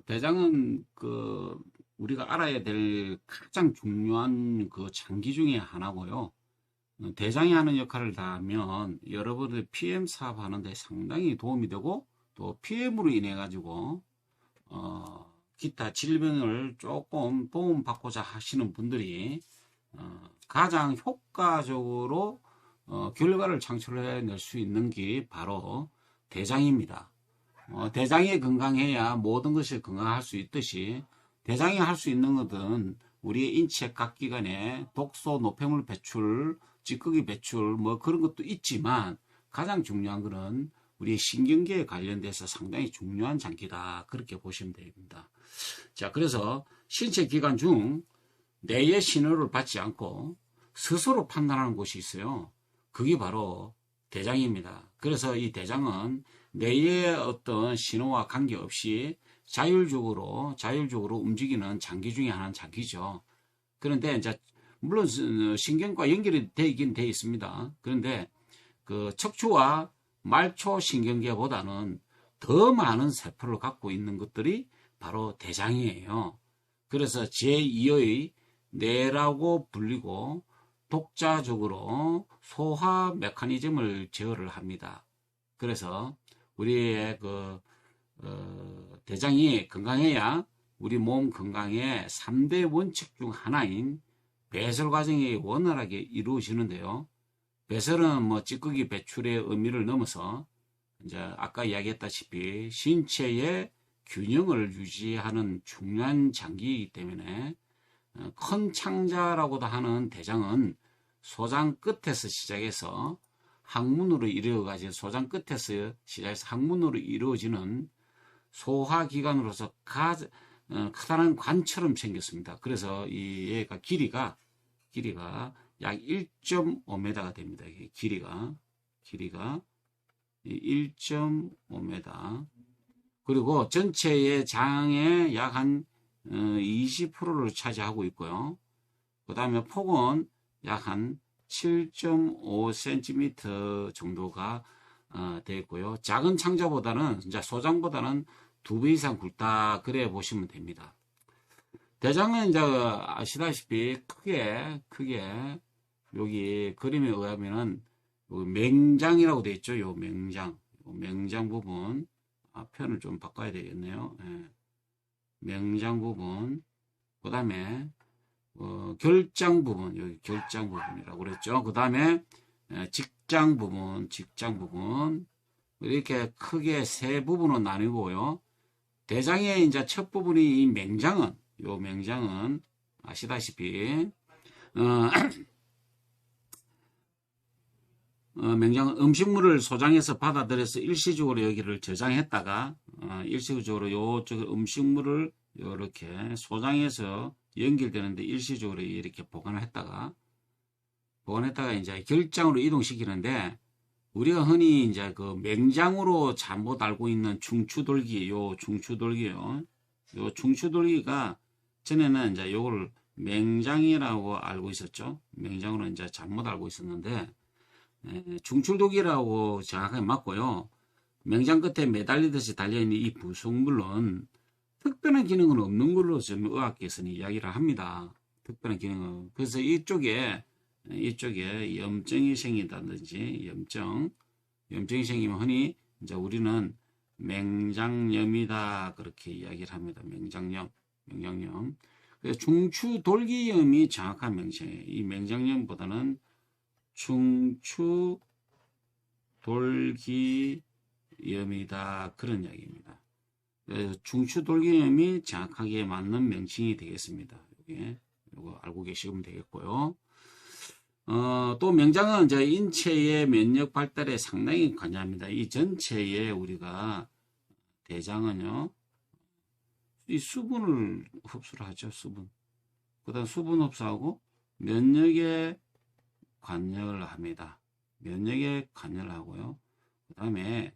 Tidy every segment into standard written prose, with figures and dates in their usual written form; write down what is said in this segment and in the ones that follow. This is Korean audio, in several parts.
대장은 우리가 알아야 될 가장 중요한 장기 중에 하나고요. 대장이 하는 역할을 다하면 여러분들 PM 사업하는 데 상당히 도움이 되고, 또 PM으로 인해 가지고 기타 질병을 조금 도움받고자 하시는 분들이 가장 효과적으로 결과를 창출해낼 수 있는 게 바로 대장입니다. 대장이 건강해야 모든 것이 건강할 수 있듯이, 대장이 할 수 있는 것은 우리의 인체 각 기관에 독소, 노폐물 배출, 찌꺼기 배출 뭐 그런 것도 있지만, 가장 중요한 것은 우리의 신경계에 관련돼서 상당히 중요한 장기다, 그렇게 보시면 됩니다. 자, 그래서 신체 기관 중 뇌의 신호를 받지 않고 스스로 판단하는 곳이 있어요. 그게 바로 대장입니다. 그래서 이 대장은 뇌의 어떤 신호와 관계없이 자율적으로 움직이는 장기 중에 하나는 장기죠. 그런데 이제 물론 신경과 연결이 되긴 돼 있습니다. 그런데 그 척추와 말초 신경계보다는 더 많은 세포를 갖고 있는 것들이 바로 대장이에요. 그래서 제2의 뇌라고 불리고, 독자적으로 소화 메커니즘을 제어를 합니다. 그래서 우리의 대장이 건강해야 우리 몸 건강의 3대 원칙 중 하나인 배설 과정이 원활하게 이루어지는데요. 배설은 뭐 찌꺼기 배출의 의미를 넘어서 이제 아까 이야기했다시피 신체의 균형을 유지하는 중요한 장기이기 때문에, 큰 창자라고도 하는 대장은 소장 끝에서 시작해서 항문으로 항문으로 이루어지는 소화기관으로서 커다란 관처럼 생겼습니다. 그래서 얘가 길이가 약 1.5m가 됩니다. 길이가 1.5m. 그리고 전체의 장의 약 한 20%를 차지하고 있고요. 그 다음에 폭은 약 한 7.5cm 정도가 되어 있고요. 작은 창자보다는, 이제 소장보다는 2배 이상 굵다, 그래 보시면 됩니다. 대장은 이제 아시다시피 크게 여기 그림에 의하면은 맹장이라고 되어 있죠. 요 맹장 부분, 표현을 좀 바꿔야 되겠네요. 예. 맹장 부분, 그 다음에 결장 부분, 여기 결장 부분이라고 그랬죠. 그 다음에 직장 부분, 이렇게 크게 세 부분으로 나뉘고요. 대장의 이제 첫 부분이 이 맹장은 아시다시피 맹장은 음식물을 소장해서 받아들여서 일시적으로 여기를 저장했다가, 일시적으로 요쪽 음식물을 이렇게 소장해서 연결되는데 일시적으로 이렇게 보관을 했다가 이제 결장으로 이동시키는데, 우리가 흔히 이제 그 맹장으로 잘못 알고 있는 중추돌기요. 요 중추돌기가 전에는 이제 요걸 맹장이라고 알고 있었죠. 맹장으로 이제 잘못 알고 있었는데, 중추돌기라고 정확하게 맞고요. 맹장 끝에 매달리듯이 달려있는 이 부속물은 특별한 기능은 없는 걸로 좀 의학계에서는 이야기를 합니다. 특별한 기능은. 그래서 이쪽에 염증이 생긴다든지, 염증이 생기면 흔히 이제 우리는 맹장염이다, 그렇게 이야기를 합니다. 맹장염. 그래서 중추돌기염이 정확한 명칭이에요. 이 맹장염보다는 중추돌기염이다, 그런 이야기입니다. 중추돌기염이 정확하게 맞는 명칭이 되겠습니다. 요거 알고 계시면 되겠고요. 또 맹장은 이제 인체의 면역 발달에 상당히 관여합니다. 이 전체에 우리가 대장은요, 이 수분을 흡수를 하죠. 그 다음 수분 흡수하고 면역에 관여를 합니다. 면역에 관여를 하고요. 그 다음에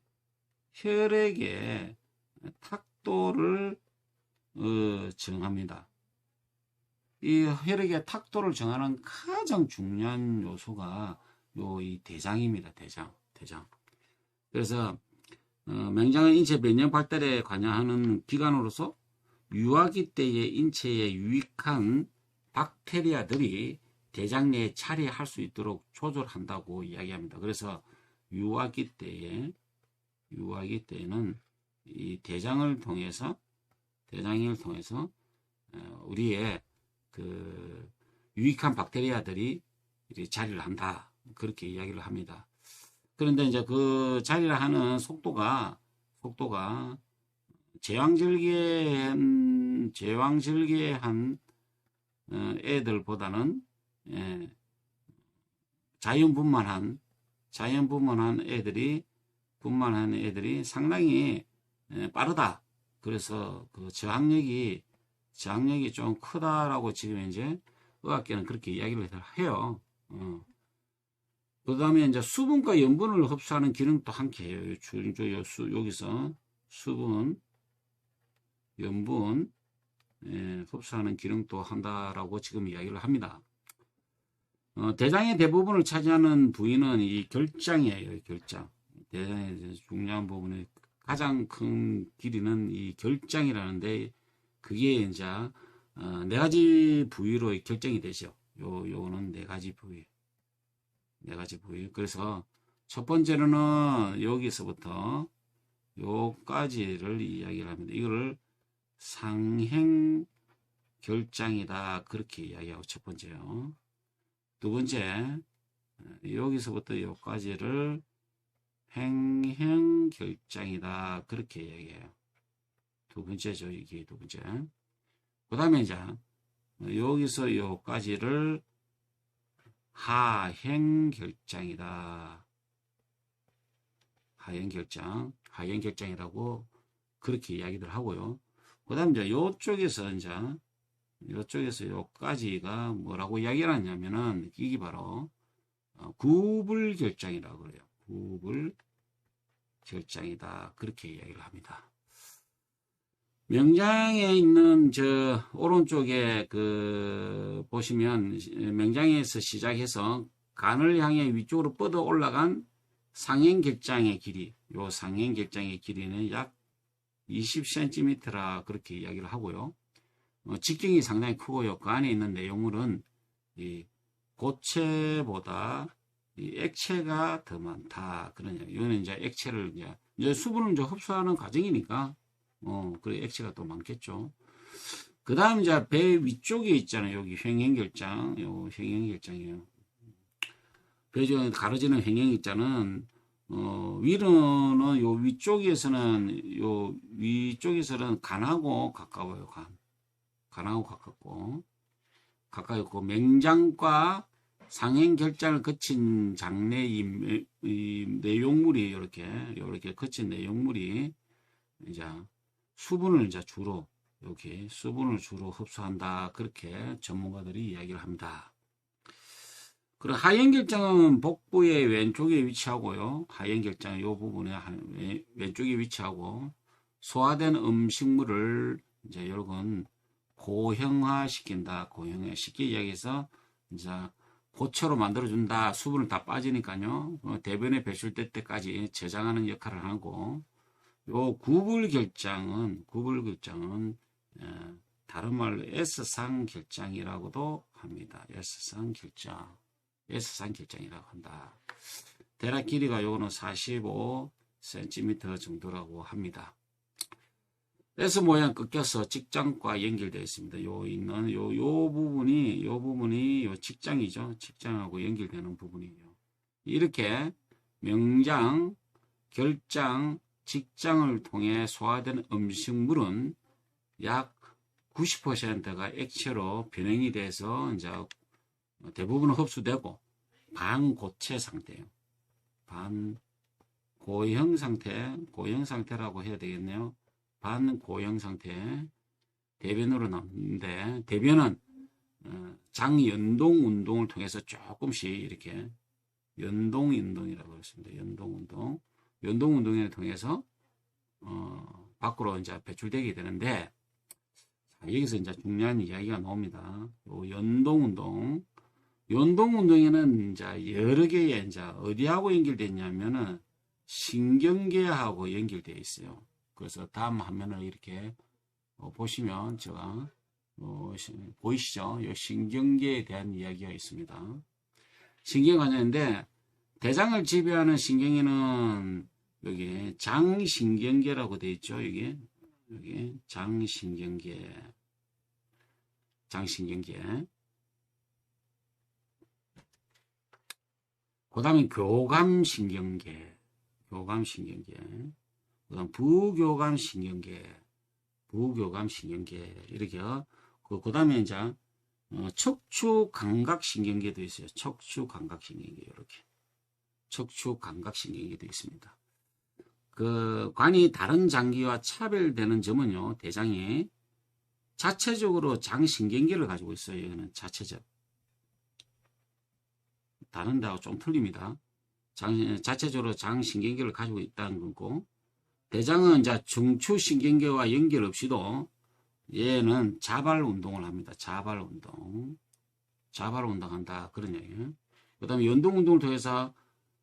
혈액의 탁도를 정합니다. 이 혈액의 탁도를 정하는 가장 중요한 요소가 이 대장입니다. 대장. 그래서 맹장은 인체 면역 발달에 관여하는 기관으로서 유아기 때의 인체에 유익한 박테리아들이 대장 내에 차례할 수 있도록 조절한다고 이야기합니다. 그래서 유아기 때에는 이 대장을 통해서 우리의 그 유익한 박테리아들이 자리를 한다. 그렇게 이야기를 합니다. 그런데 이제 그 자리를 하는 속도가 제왕절개한 애들보다는 자연분만한 애들이 상당히 빠르다. 그래서 그 저항력이 좀 크다라고 지금 이제 의학계는 그렇게 이야기를 해요. 그 다음에 이제 수분과 염분을 흡수하는 기능도 함께 해요. 여기서 수분, 염분, 흡수하는 기능도 한다라고 지금 이야기를 합니다. 대장의 대부분을 차지하는 부위는 이 결장이에요. 결장. 대장의 중요한 부분의 가장 큰 길이는 이 결장이라는데, 그게 이제 네 가지 부위로 결정이 되죠. 요거는 네 가지 부위. 그래서 첫 번째로는 여기서부터 요까지를 이야기를 합니다. 이거를 상행결장이다. 그렇게 이야기하고 첫 번째요. 두 번째, 여기서부터 요까지를 행행결장이다. 그렇게 이야기해요. 두 번째죠. 이게 두 번째. 그 다음에 이제 여기서 요까지를 하행결장이다. 하행결장이라고 그렇게 이야기를 하고요. 그 다음에 이제 요쪽에서 요까지가 뭐라고 이야기를 하냐면은, 이게 바로 구불결장이라고 그래요. 구불결장이다. 그렇게 이야기를 합니다. 명장에 있는 오른쪽에 보시면 명장에서 시작해서 간을 향해 위쪽으로 뻗어 올라간 상행결장의 길이, 요 상행결장의 길이는 약 20cm라 그렇게 이야기를 하고요. 직경이 상당히 크고요. 그 안에 있는 내용물은 이 고체보다 이 액체가 더 많다. 그러냐. 이거는 이제 액체를 이제 수분을 흡수하는 과정이니까 그래 액체가 또 많겠죠. 그 다음 이제 배 위쪽에 있잖아요. 여기 횡행결장, 요 횡행결장이에요. 배 중에 가로지는 횡행결장은 위로는 요 위쪽에서는 간하고 가까워요. 간하고 가까웠고 맹장과 상행결장을 거친 장내 이 내용물이 이렇게 거친 내용물이 이제 수분을 주로 흡수한다. 그렇게 전문가들이 이야기를 합니다. 그리고 하행결장은 복부의 왼쪽에 위치하고요. 하행결장은 이 부분에 왼쪽에 위치하고, 소화된 음식물을 이제 여러분 고형화시킨다. 쉽게 이야기해서 이제 고체로 만들어준다. 수분을 다 빠지니까요. 대변에 배출될 때까지 저장하는 역할을 하고, 요 구불결장은 다른 말로 S상결장이라고도 합니다. S상결장이라고 한다. 대략 길이가 요거는 45cm 정도라고 합니다. S 모양 꺾여서 직장과 연결되어 있습니다. 요 부분이 요 직장이죠. 직장하고 연결되는 부분이에요. 이렇게 명장, 결장, 직장을 통해 소화된 음식물은 약 90%가 액체로 변형이 돼서 이제 대부분은 흡수되고 반고체 상태예요. 반고형 상태라고 해야 되겠네요. 반고형 상태 대변으로 나오는데, 대변은 장연동 운동을 통해서 조금씩 이렇게 연동 운동이라고 했습니다. 연동 운동을 통해서 밖으로 이제 배출되게 되는데, 여기서 이제 중요한 이야기가 나옵니다. 연동 운동에는 이제 여러 개의 이제 어디하고 연결됐냐면은 신경계하고 연결되어 있어요. 그래서 다음 화면을 이렇게 보시면 제가 보이시죠? 이 신경계에 대한 이야기가 있습니다. 신경관절인데 대장을 지배하는 신경에는 여기 장신경계라고 되어 있죠. 여기 장신경계. 그 다음에 교감신경계. 그 다음 부교감신경계. 이렇게. 그 다음에 이제 척추감각신경계도 있어요. 척추감각신경계도 있습니다. 그 관이 다른 장기와 차별되는 점은요, 대장이 자체적으로 장신경계를 가지고 있어요. 이거는 자체적. 다른 데하고 좀 틀립니다. 자체적으로 장신경계를 가지고 있다는 거고, 대장은 이제 중추신경계와 연결 없이도 얘는 자발 운동을 합니다. 자발 운동한다. 그런 얘기예요. 그 다음에 연동 운동을 통해서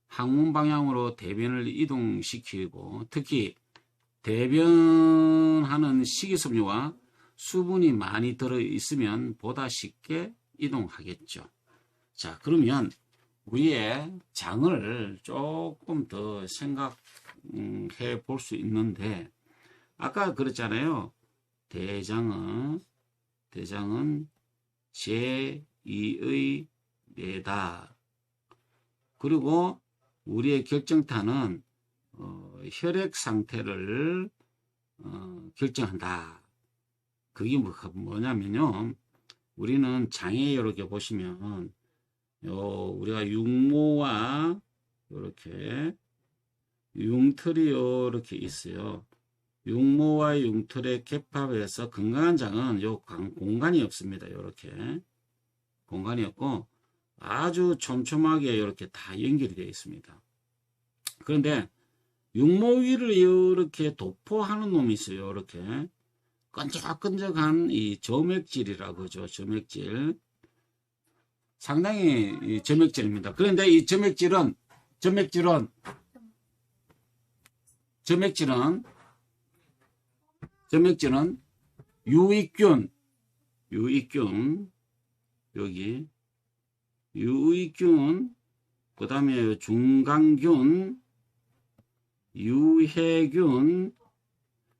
항문 방향으로 대변을 이동시키고, 특히 대변하는 식이섬유와 수분이 많이 들어있으면 보다 쉽게 이동하겠죠. 자, 그러면 우리의 장을 조금 더 생각해 볼 수 있는데, 아까 그랬잖아요. 대장은 제2의 뇌다. 그리고 우리의 결정타는 혈액 상태를 결정한다. 그게 뭐냐면요. 우리는 장에 이렇게 보시면 우리가 육모와 이렇게 융털이 이렇게 있어요. 육모와 융털의 겹합에서 건강한 장은 요 공간이 없습니다. 이렇게 공간이 없고 아주 촘촘하게 이렇게 다 연결이 되어 있습니다. 그런데 육모 위를 이렇게 도포하는 놈이 있어요. 이렇게 끈적끈적한 이 점액질이라고 하죠. 점액질. 상당히 점액질입니다. 그런데 이 점액질은 유익균, 여기 유익균, 그 다음에 중간균, 유해균,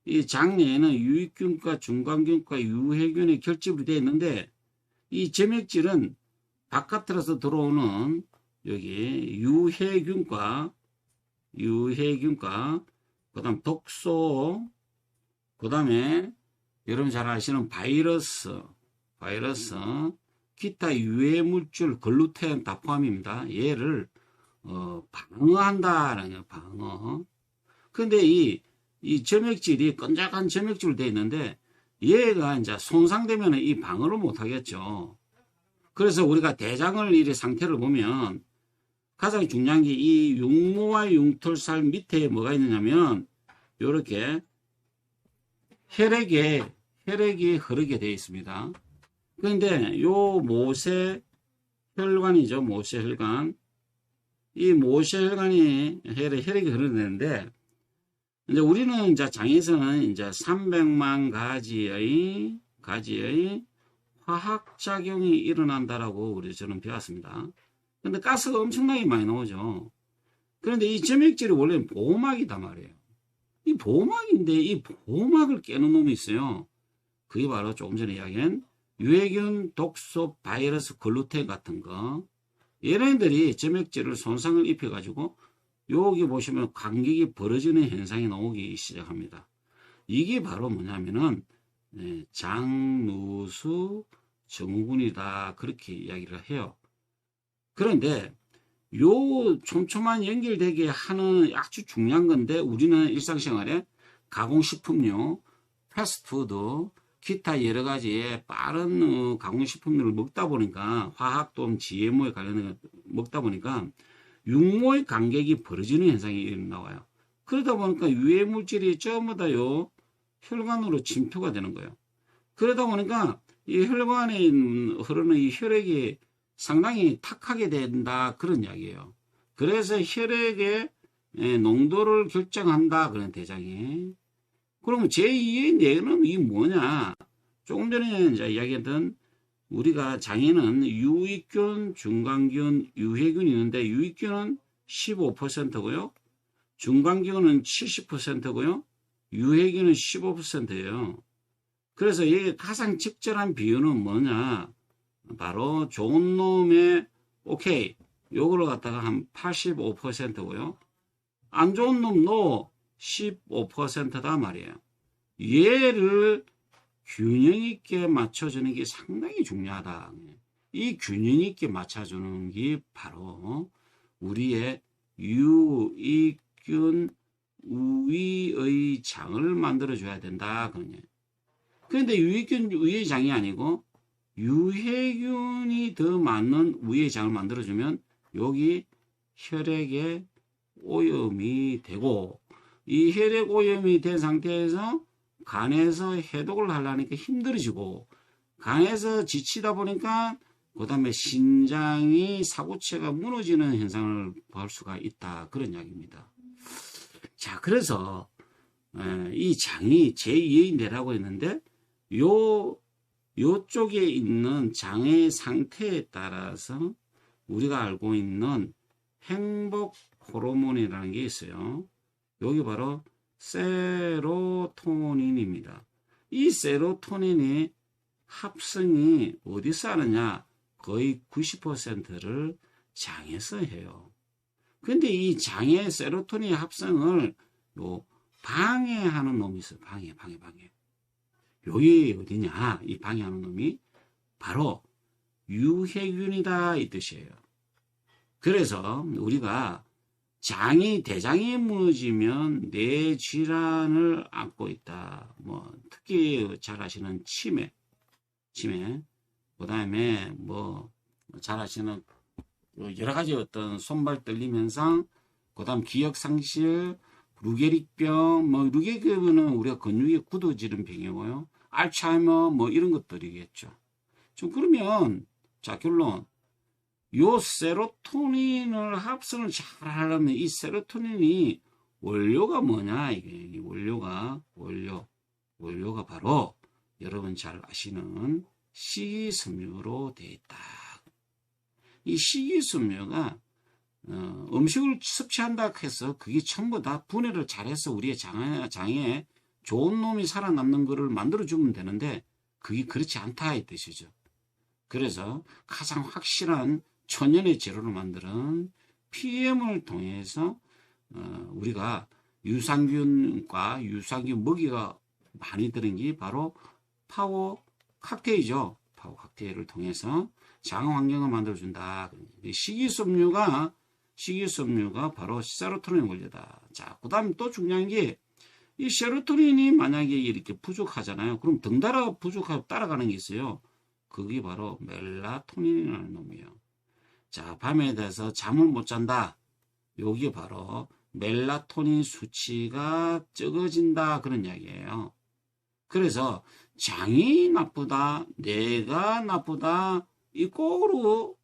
이 장내에는 유익균과 중간균과 유해균이 결집이 되어 있는데, 이 점액질은 바깥으로서 들어오는 여기 유해균과 그 다음 독소, 그 다음에 여러분 잘 아시는 바이러스, 기타 유해 물질 글루텐 다 포함입니다. 얘를 방어한다라는 거예요. 방어. 근데 이 점액질이 끈적한 점액질로 되어 있는데 얘가 이제 손상되면 이 방어를 못 하겠죠. 그래서 우리가 대장을 이 상태를 보면 가장 중요한 게 이 육모와 융털살 밑에 뭐가 있느냐면 이렇게 혈액이 흐르게 되어 있습니다. 그런데 요 모세혈관이죠. 모세혈관. 이 모세혈관이 혈액이 흐르는데 이제 우리는 이제 장에서는 이제 300만 가지의 화학작용이 일어난다라고 저는 배웠습니다. 근데 가스가 엄청나게 많이 나오죠. 그런데 이 점액질이 원래 보호막이단 말이에요. 이 보호막인데 이 보호막을 깨는 놈이 있어요. 그게 바로 조금 전에 이야기한 유해균, 독소, 바이러스, 글루텐 같은 거. 얘네들이 점액질을 손상을 입혀가지고 여기 보시면 간격이 벌어지는 현상이 나오기 시작합니다. 이게 바로 뭐냐면은 장누수 증후군이다. 그렇게 이야기를 해요. 그런데 요 촘촘한 연결되게 하는 아주 중요한 건데 우리는 일상생활에 가공식품류, 패스트푸드, 기타 여러 가지의 빠른 가공식품류를 먹다 보니까 화학도 GMO에 관련된 거 먹다 보니까 육모의 간격이 벌어지는 현상이 나와요. 그러다 보니까 유해 물질이 전부 다요 혈관으로 침투가 되는 거예요. 그러다 보니까 이 혈관에 흐르는 이 혈액이 상당히 탁하게 된다 그런 이야기예요. 그래서 혈액의 농도를 결정한다 그런 대장이. 그러면 제2의 뇌는 이 뭐냐? 조금 전에 이제 이야기했던 우리가 장에는 유익균, 중간균, 유해균이 있는데 유익균은 15%고요. 중간균은 70%고요. 유해균은 15%예요. 그래서 이게 가장 적절한 비율은 뭐냐? 바로 좋은 놈의 오케이 요거를 갖다가 한 85%고요. 안 좋은 놈도 15%다 말이에요. 얘를 균형 있게 맞춰주는 게 상당히 중요하다. 이 균형 있게 맞춰주는 게 바로 우리의 유익균 우위의 장을 만들어줘야 된다. 그런데 유익균 우위의 장이 아니고 유해균이 더 많은 우위의 장을 만들어주면 여기 혈액에 오염이 되고 이 혈액 오염이 된 상태에서 간에서 해독을 하려니까 힘들어지고 간에서 지치다 보니까 그 다음에 신장이 사구체가 무너지는 현상을 볼 수가 있다. 그런 이야기입니다. 자, 그래서 이 장이 제2의 뇌라고 했는데 요쪽에 있는 장의 상태에 따라서 우리가 알고 있는 행복 호르몬이라는 게 있어요. 여기 바로 세로토닌입니다. 이 세로토닌이 합성이 어디서 하느냐? 거의 90%를 장에서 해요. 근데 이 장의 세로토닌 합성을 방해하는 놈이 있어요. 방해. 여기 어디냐? 이 방해하는 놈이 바로 유해균이다 이 뜻이에요. 그래서 우리가 대장이 무너지면 뇌 질환을 앓고 있다. 특히 잘 아시는 치매, 그 다음에 잘 아시는 여러 가지 어떤 손발 떨림 현상, 그 다음 기억 상실, 루게릭병, 루게릭병은 우리가 근육이 굳어지는 병이고요. 알츠하이머, 이런 것들이겠죠. 좀 그러면, 자, 결론. 요 세로토닌을 합성을 잘 하려면 이 세로토닌이 원료가 뭐냐, 이게. 원료가 바로 여러분 잘 아시는 식이섬유로 되어 있다. 이 식이섬유가 음식을 섭취한다 해서 그게 전부 다 분해를 잘해서 우리의 장에 좋은 놈이 살아남는 것을 만들어주면 되는데 그게 그렇지 않다 이 뜻이죠. 그래서 가장 확실한 천연의 재료를 만드는 PM을 통해서 우리가 유산균과 유산균 먹이가 많이 들은 게 바로 파워 칵테일이죠. 파워 칵테일을 통해서 장 환경을 만들어준다. 식이섬유가 바로 세로토닌 원료다. 자, 그 다음에 또 중요한 게 이 세로토닌이 만약에 이렇게 부족하잖아요. 그럼 덩달아 부족하고 따라가는 게 있어요. 그게 바로 멜라토닌이라는 놈이에요. 자, 밤에 대해서 잠을 못 잔다. 여기 바로 멜라토닌 수치가 적어진다. 그런 이야기예요. 그래서 장이 나쁘다, 뇌가 나쁘다, 이 꼭으로,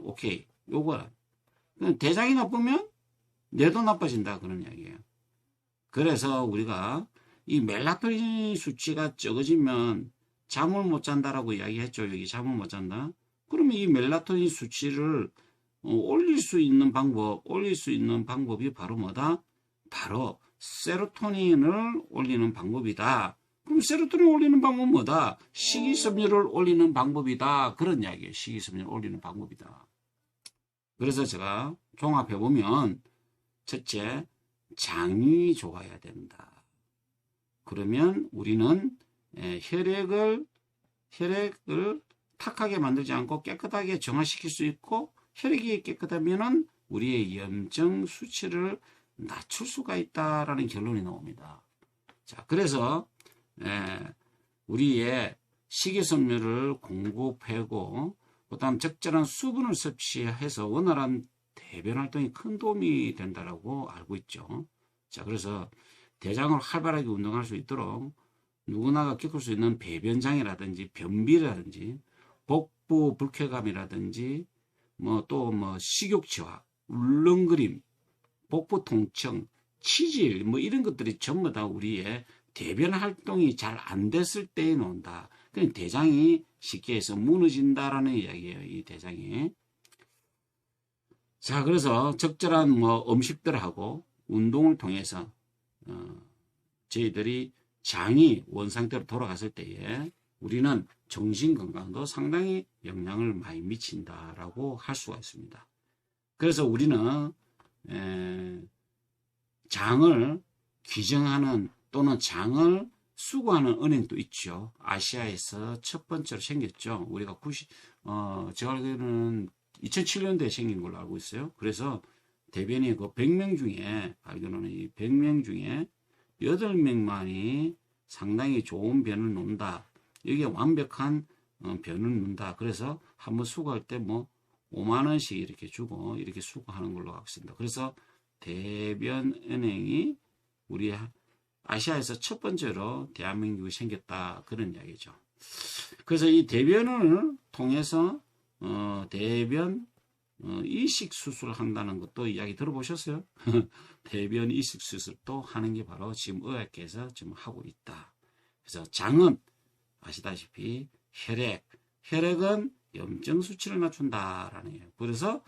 오케이. 요거야. 대장이 나쁘면 뇌도 나빠진다. 그런 이야기예요. 그래서 우리가 이 멜라토닌 수치가 적어지면 잠을 못 잔다라고 이야기했죠. 여기 잠을 못 잔다. 그러면 이 멜라토닌 수치를 올릴 수 있는 방법이 바로 뭐다? 바로 세로토닌을 올리는 방법이다. 그럼 세로토닌 올리는 방법은 뭐다? 식이섬유를 올리는 방법이다. 그런 이야기예요. 식이섬유를 올리는 방법이다. 그래서 제가 종합해보면 첫째, 장이 좋아야 된다. 그러면 우리는 혈액을 탁하게 만들지 않고 깨끗하게 정화시킬 수 있고 혈액이 깨끗하면 우리의 염증 수치를 낮출 수가 있다라는 결론이 나옵니다. 자, 그래서 우리의 식이섬유를 공급하고 그다음 적절한 수분을 섭취해서 원활한 대변 활동이 큰 도움이 된다라고 알고 있죠. 자, 그래서 대장을 활발하게 운동할 수 있도록 누구나가 겪을 수 있는 배변장애라든지 변비라든지 복부 불쾌감이라든지 식욕저하, 울렁거림, 복부 통증, 치질 뭐 이런 것들이 전부 다 우리의 대변 활동이 잘 안 됐을 때에 나온다. 그냥 대장이 쉽게 해서 무너진다라는 이야기예요. 이 대장이. 자, 그래서 적절한 뭐 음식들하고 운동을 통해서 저희들이 장이 원상태로 돌아갔을 때에 우리는 정신 건강도 상당히 영향을 많이 미친다라고 할 수가 있습니다. 그래서 우리는 장을 규정하는 또는 장을 수거하는 은행도 있죠. 아시아에서 첫 번째로 생겼죠. 우리가 제가 알기로는 2007년도에 생긴 걸로 알고 있어요. 그래서 대변이 그 100명 중에 알기로는 이 100명 중에 8명만이 상당히 좋은 변을 놓는다. 이게 완벽한 변을 놓는다. 그래서 한번 수거할 때 뭐 5만 원씩 이렇게 주고 이렇게 수거하는 걸로 알고 있습니다. 그래서 대변은행이 우리 아시아에서 첫 번째로 대한민국이 생겼다. 그런 이야기죠. 그래서 이 대변을 통해서 대변 이식 수술을 한다는 것도 이야기 들어보셨어요? 대변 이식 수술도 하는 게 바로 지금 의학계에서 지금 하고 있다. 그래서 장은 아시다시피 혈액은 염증 수치를 낮춘다라는 거예요. 그래서